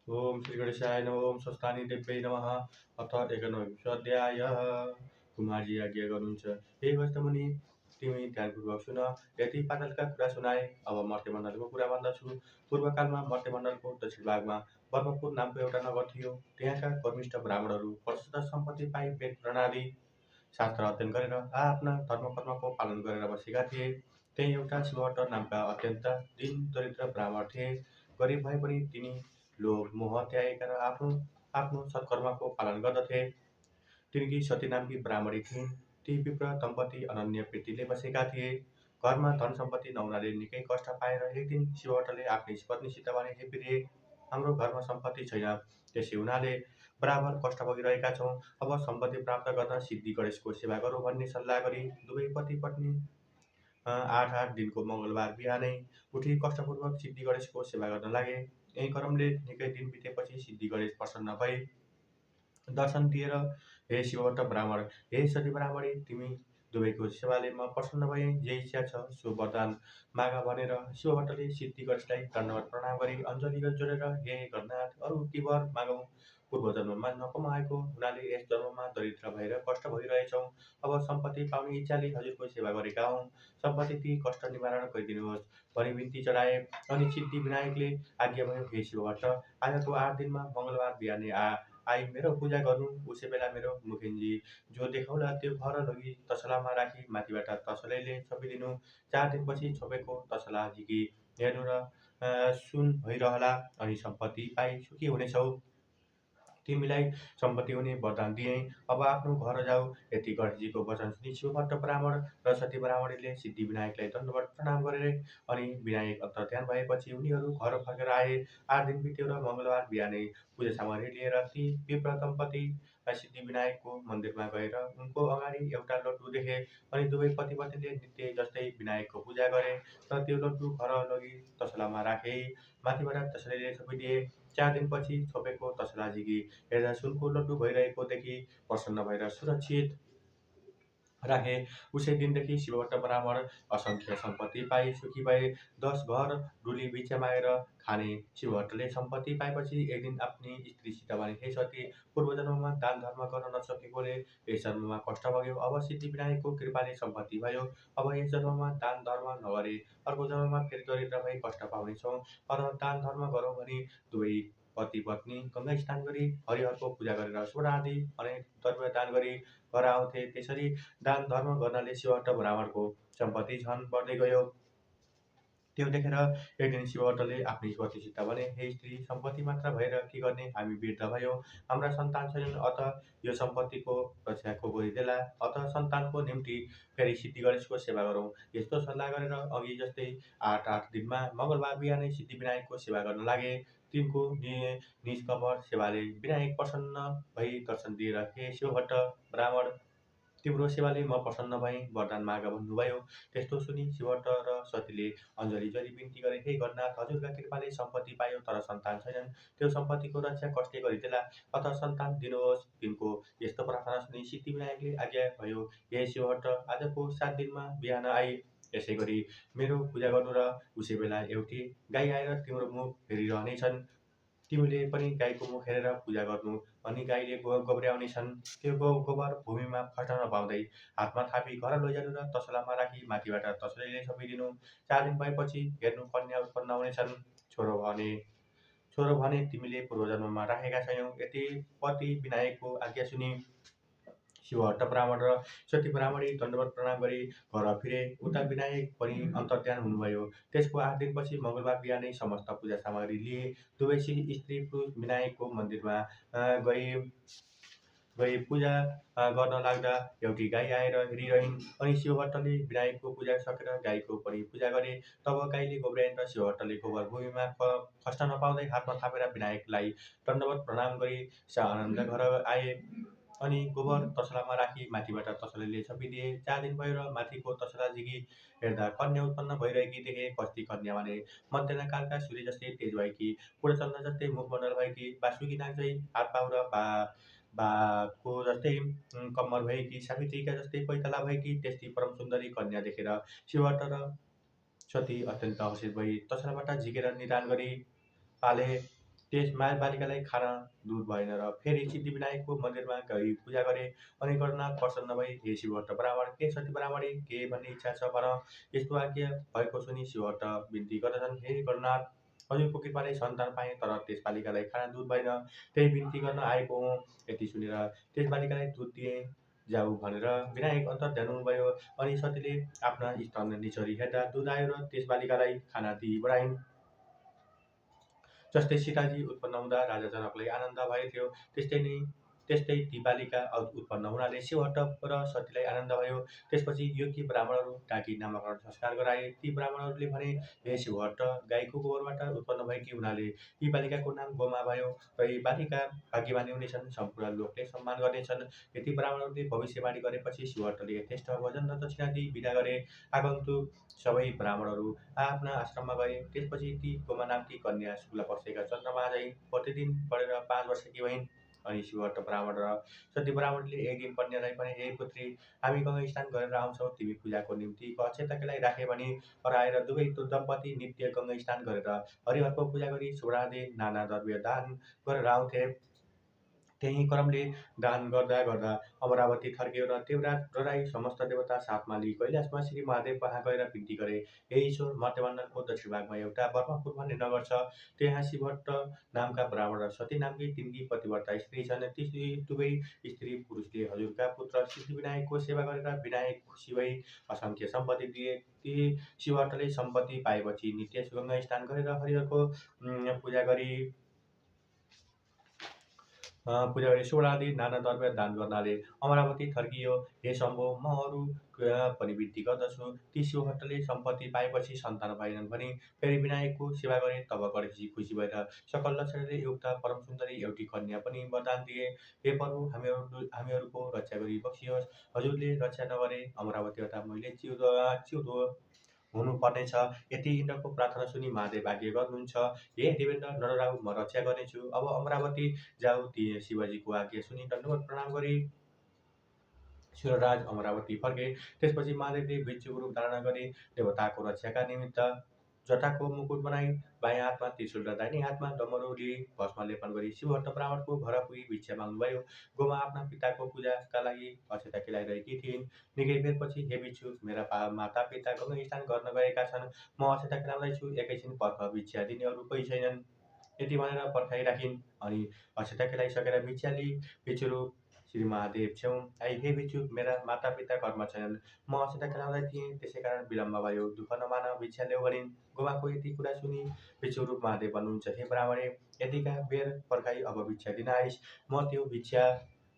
ओम श्री गणेशाय नमः। ओम स्वस्तानि देव्यै नमः। अथ एकोनविंशोऽध्यायः। कुमारजी आज्ञा गर्नुहुन्छ। हे वस्तमुनि, तिमी ध्यानपूर्वक सुन। यति पातालका कुरा सुनाए, अब मर्त्यमण्डलको कुरा भन्दछु। पूर्वकालमा मर्त्यमण्डलको दक्षिण भागमा ब्रह्मपुर नामको एउटा नगर थियो। त्यहाँका कर्मिष्ठ ब्राह्मणहरू प्रशस्त सम्पत्ति पाई वेद प्रणाली शास्त्र अध्ययन गरेर आफ्ना धर्मकर्मको पालन गरेर बसेका थिए। त्यही एउटा शिवहट्ट नामका अत्यन्त दीन दरिद्र ब्राह्मण थिए। गरिब भए पनि तिनी लोभ मोह त्यागेका र आफ्नो आफ्नो सत्कर्मको पालन गर्दथे। तिनकी सती नामकी ब्राह्मणी थिइन्। ती विप्र दम्पति अनन्य प्रीतिले बसेका थिए। घरमा धन सम्पत्ति नहुनाले निकै कष्ट पाएर एक दिन शिवहट्टले आफ्नी पत्नीसित भने, हे प्रिय, हाम्रो घरमा सम्पत्ति छैन, त्यसै हुनाले बराबर कष्ट भोगिरहेका छौँ। अब सम्पत्ति प्राप्त गर्न सिद्धि गणेशको सेवा गरौँ भन्ने सल्लाह गरी दुवै पति पत्नी 8 दिनको मङ्गलबार बिहानै उठी कष्टपूर्वक सिद्धि गणेशको सेवा गर्न लागे। यही क्रमले निकै दिन बितेपछि सिद्धि गणेश प्रसन्न भई दर्शन दिएर, हे शिवभट्ट ब्राह्मण, हे सती ब्राह्मणी, तिमी दुवैको सेवाले म प्रसन्न भएँ। जे इच्छा छ सो वरदान माग भनेर शिवभट्टले सिद्धि गणेशलाई दण्डवत प्रणाम गरी अञ्जली जोडेर, हे गणनाथ, अरू के वर मागौँ? पूर्व जन्ममा नकमाएको हुनाले यस जन्ममा दरिद्र भएर कष्ट भइरहेछौँ। अब सम्पत्ति पाउने इच्छाले हजुरको सेवा गरेका हौँ। सम्पत्ति ती कष्ट निवारण गरिदिनुहोस् भनी बिन्ती चढाए। अनि सिद्धि विनायकले आज्ञा भयो, हे शिवभट्ट, आजको 8 दिनमा मङ्गलबार बिहानै आई मेरो पूजा गर्नु। उसै बेला मेरो मुखिन्जी जो देखाउला त्यो घर लगी तसलामा राखी माथिबाट तसलैले छोपिदिनु। 4 दिनपछि छोपेको तसला झिकी हेर्नु र सुन भइरहला, अनि सम्पत्ति पाई सुखी हुनेछौ। तिमीलाई सम्पत्ति हुने वरदान दिएँ। अब आफ्नो घर जाऊ। यति गणेशजीको वचन सुनि शिवभट्ट ब्राह्मण र सती ब्राह्मणीले सिद्धि विनायकलाई दण्डवत प्रणाम गरे। अनि विनायक अन्तर्ध्यान भएपछि उनीहरू घर फर्केर आए। 8 दिन बित्यो र मङ्गलबार बिहानै पूजा सामग्री लिएर ती विप्र दम्पति सिद्धि विनायकको मन्दिरमा गएर उनको अगाडि एउटा लड्डु देखे। अनि दुवै पति पत्नीले नित्य जस्तै विनायकको पूजा गरे र त्यो लड्डु घर लगी तसलामा राखे। माथिबाट तसलीले छोपिदिए। 4 दिनपछि छोपेको तसला झिकी हेर्दा सुनको लड्डु भइरहेको देखि प्रसन्न भएर सुरक्षित राखे। उसै दिनदेखि शिवभट्ट ब्राह्मण असङ्ख्य सम्पत्ति पाई सुखी भए। 10 घर डुली भिक्षा मागेर खाने शिवभट्टले सम्पत्ति पाएपछि एक दिन आफ्नी स्त्रीसित भने, हे सती, पूर्व जन्ममा दान धर्म गर्न नसकेकोले यस जन्ममा कष्ट भग्यो। अब सिद्धि विनायकको कृपाले सम्पत्ति भयो। अब यस जन्ममा दान धर्म नगरे अर्को जन्ममा फेरि दरिद्र भई कष्ट पाउनेछौँ। अत दान धर्म गरौँ भनी दुवै पति पत्नी गङ्गा स्नान गरी हरिहरको पूजा गरेर स्वर्ण आदि अनेक द्रव्य दान गरी घर आउँथे। त्यसरी दान धर्म गर्नाले शिवभट्ट ब्राह्मणको सम्पत्ति झन बढ्दै गयो। त्यो देखेर एक दिन शिवभट्टले आफ्नी पत्नीसित भने, हे स्त्री, सम्पत्ति मात्र भएर के गर्ने? हामी वृद्ध भयौँ, हाम्रा सन्तान छैनन्, अत यो सम्पत्तिको रक्षा को गरिदेला। अत सन्तानको निम्ति फेरि सिद्धि गणेशको सेवा गरौँ। यस्तो सल्लाह गरेर अघि जस्तै 8 दिनमा मङ्गलबार बिहानै सिद्धि विनायकको सेवा गर्न लागे। तिनको निष्कपट सेवाले विनायक प्रसन्न भई दर्शन दिएर, हे शिवभट्ट ब्राह्मण, तिम्रो सेवाले म प्रसन्न भएँ, वरदान माग भन्नुभयो। त्यस्तो सुनि शिवभट्ट र सतीले अञ्जली जोडी बिन्ती गरे, हे गणनाथ, हजुरका कृपाले सम्पत्ति पायो तर सन्तान छैनन्। त्यो सम्पत्तिको रक्षा कसले गरिदेला? अत सन्तान दिनुहोस्। तिनको यस्तो प्रार्थना सुनि सिद्धि विनायकले आज्ञा भयो, हे शिवभट्ट, आजको 7 दिनमा बिहान आई यसै गरी मेरो पूजा गर्नु र उसै बेला एउटी गाई आएर तिम्रो मुख हेरिरहनेछन्। तिमीले पनि गाईको मुख हेरेर पूजा गर्नु। अनि गाईले गोब्र्याउनेछन्। त्यो गोबर भूमिमा खस्न नपाउँदै हातमा थापी घर लैजानु र तसलामा राखी माथिबाट तसलीले छोपिदिनु। 4 दिन भएपछि हेर्नु कन्या उत्पन्न हुनेछन्। छोरो भने तिमीले पूर्वजन्ममा राखेका छैनौ। यति पति विनायकको आज्ञा सुनि शिवहट्ट ब्राह्मण र सती ब्राह्मणी दण्डवत प्रणाम गरी घर फिरे। उता विनायक पनि अन्तर्ध्यान हुनुभयो। त्यसको 8 दिनपछि मङ्गलबार बिहानै समस्त पूजा सामग्री लिए दुवै स्त्री पुरुष विनायकको मन्दिरमा गई पूजा गर्न लाग्दा एउटी गाई आएर हेरिरहिन्। अनि शिवभट्टले विनायकको पूजा सकेर गाईको पनि पूजा गरे। तब गाईले गोब्र्याइन् र शिवभट्टले गोबर भूमिमा खस्न नपाउँदै हातमा थापेर विनायकलाई दण्डवत प्रणाम गरी आनन्द घर आए। अनि गोबर तसलामा राखी माथिबाट तसलीले छोपिदिए। 4 दिन भयो र माथिको तसला झिकी हेर्दा कन्या उत्पन्न भइरहेकी देखे। कस्ती कन्या भने मध्याह्न कालका सूर्य जस्तै तेज भएकी, पूर्णचन्द्र जस्तै मुखमण्डल भएकी, बासुकी नाग झैँ हात पाउ र बाको जस्तै कम्मर भएकी, सावित्रीका जस्तै पैताला भएकी त्यस्ती परम सुन्दरी कन्या देखेर शिवभट्ट र सती अत्यन्त हर्षित भई तसलाबाट झिकेर निधान गरी पाले। त्यस बालिकालाई खान दुध भएन र फेरि सिद्धिविनायकको मन्दिरमा गई पूजा गरे। अनि गणनाथ प्रसन्न भई, हे शिवहट्ट ब्राह्मण, के सती ब्राह्मणी के भन्ने इच्छा छ भन। यस्तो आज्ञा भएको सुनि शिवहट्ट बिन्ती गर्दछन्, हे गणनाथ, हजुरको कृपाले सन्तान पाएँ, तर त्यस बालिकालाई खाना दुध भएन, त्यही बिन्ती गर्न आएको हुँ। यति सुनेर त्यस बालिकालाई दुध दिए जाऊ भनेर विनायक अन्तर्ध्यान हुनुभयो। अनि सतीले आफ्ना स्तन निचोरी हेर्दा दुध आयो र त्यस बालिकालाई खाना दिई बढाइन्। जस्तै सीताजी उत्पन्न हुँदा राजा जनकलाई आनन्द भएको थियो, त्यस्तै ती बालिका उत्पन्न हुनाले शिवहट्ट र सतीलाई आनन्द भयो। त्यसपछि योग्य ब्राह्मणहरू डाकी नामकरण संस्कार गराए। ती ब्राह्मणहरूले भने, हे शिवहट्ट, गाईको गोबरबाट उत्पन्न भएकी हुनाले यी बालिकाको नाम गोमा भयो र यी बालिका भाग्यमानी हुनेछन्, सम्पूर्ण लोकले सम्मान गर्नेछन्। यति ब्राह्मणहरूले भविष्यवाणी गरेपछि शिवहट्टले यथेष्ट भोजन र दक्षिणा दिई बिदा गरे। आगन्तुक सबै ब्राह्मणहरू आफ्ना आश्रममा गए। त्यसपछि ती गोमा नामकी कन्या शुक्ल पक्षका चन्द्रमा झैँ प्रतिदिन बढेर 5 वर्षकी भइन्। अनि शिवहट्ट ब्राह्मण र सती ब्राह्मणले एक दिन कन्यालाई भने, हे पुत्री, हामी गङ्गा स्नान गरेर आउँछौँ, तिमी पूजाको निम्ति अक्षता केलाई राखे भनी हराएर दुवै दम्पति नित्य गङ्गा स्नान गरेर हरिहरको पूजा गरी सुवर्ण नाना द्रव्य दान गरेर आउँथे। त्यही क्रमले दान गर्दा गर्दा अमरावती थर्कियो र देवराज डराई समस्त देवता साथमा लिई कैलाशमा श्री महादेव कहाँ गएर बिन्ती गरे, हे ईश्वर, मध्यमण्डलको दक्षिण भागमा एउटा ब्रह्मपुर भन्ने नगर छ। त्यहाँ शिवहट्ट नामका ब्राह्मण र सती नामकी तिनकी पतिव्रता स्त्री छन्। ती दुवै स्त्री पुरुषले हजुरका पुत्र सिद्धिविनायकको सेवा गरेर विनायक खुसी भई असङ्ख्य सम्पत्ति दिए। ती शिवहट्टले सम्पत्ति पाएपछि नित्य गङ्गा स्नान गरेर हरिहरको पूजा गरी सुवर्ण नाना द्रव्य दान गर्नाले अमरावती थर्कियो। हे शम्भो, म अरू पनि बिन्ती गर्दछु। ती शिवहट्टले सम्पत्ति पाएपछि सन्तान भएनन् भनी फेरि विनायकको सेवा गरे। तब गणेशजी खुसी भएर सकल लक्षणले युक्त परम सुन्दरी एउटी कन्या पनि वरदान दिए। हे प्रभु, हामीहरूको रक्षा गरी बक्सियोस्। हजुरले रक्षा नगरे अमरावतीबाट मैले चिउँदो हुनुपर्नेछ। यति इन्द्रको प्रार्थना सुनि महादेव आज्ञा गर्नुहुन्छ, हे देवेन्द्र नरराउ, म रक्षा गर्नेछु। अब अमरावती जाऊ। ती शिवजीको आज्ञा सुनि दण्डवत प्रणाम गरी सूर्यराज अमरावती फर्के। त्यसपछि महादेवले भिक्षुक रूप धारण गरी देवताको रक्षाका निमित्त जटाको मुकुट बनाई बायाँ हातमा त्रिशूल र दाहिने हातमा डमरू लिई भस्म लेपन गरी शिवहट्ट ब्राह्मणको घर पुगी भिक्षा माग्नुभयो। गोमा आफ्ना पिताको पूजाका लागि अक्षता केलाइरहेकी थिइन्। निकै बेरपछि, हे भिक्षुक, मेरा माता पिता गङ्गा स्नान गर्न गएका छन्, म अक्षता केलाउँदैछु, एकैछिन पर्ख, भिक्षा दिने अरू कोही छैनन्। यति भनेर पर्खाइराखिन्। अनि अक्षता केलाइसकेर भिक्षा लिई भिक्षुरूप श्री महादेव छेउ आई, हे भिक्षुक, मेरा माता पिता घरमा छैनन्, म अक्षता केलाउँदै थिएँ, त्यसै कारण विलम्ब भयो, दुःख नमान, भिक्षा ल्याऊ भनिन्। गोमाको यति कुरा सुनि भिक्षुरूप महादेव भन्नुहुन्छ, हे ब्राह्मणे, यतिका बेर पर्खाइ अब भिक्षा दिन आइस, म त्यो भिक्षा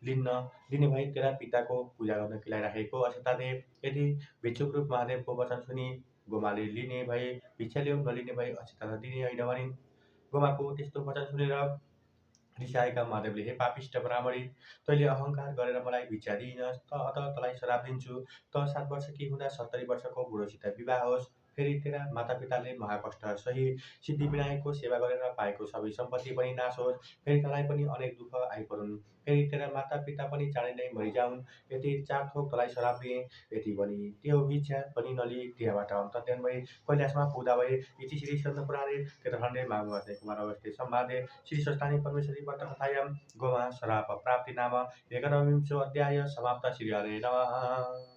लिने भई तेरा पिताको पूजा गर्न केलाइराखेको अक्षता दे। यदि भिक्षुक रूप महादेवको वचन सुनि गोमाले लिने भए भिक्षा ल्याऊ, नलिने भए अक्षता दिने होइन भनिन्। गोमाको त्यस्तो वचन सुनेर रिसाएका महादेवले, हे पापिष्ट ब्राह्मणी, तैँले अहङ्कार गरेर मलाई भिक्षा दिइनस्, अत तँलाई श्राप दिन्छु। त 7 वर्षकी हुँदा 70 वर्षको बुढोसित विवाह होस्। फेरि तेरा मातापिताले महाकष्ट सही सिद्धिविनायकको सेवा गरेर पाएको सबै सम्पत्ति पनि नाश होस्। फेरि तँलाई पनि अनेक दुःख आइपरून्। फेरि तेरा मातापिता पनि चाँडै नै मरिजाउन्। यति 4 थोक तँलाई श्राप दिएँ। यति भनी त्यो भिक्षा पनि नलिई त्यहाँबाट अन्तर्ध्यान भई कैलाशमा पुग्दा भए। इति श्री स्कन्दपुराणे तेह्रखण्डे माघमासे कुमार अगस्त्ये संवादे श्री स्वस्थानी परमेश्वरी व्रतकथायां गोमा श्राप प्राप्ति नाम 11विंशो अध्याय समाप्त। श्री हरे नमः।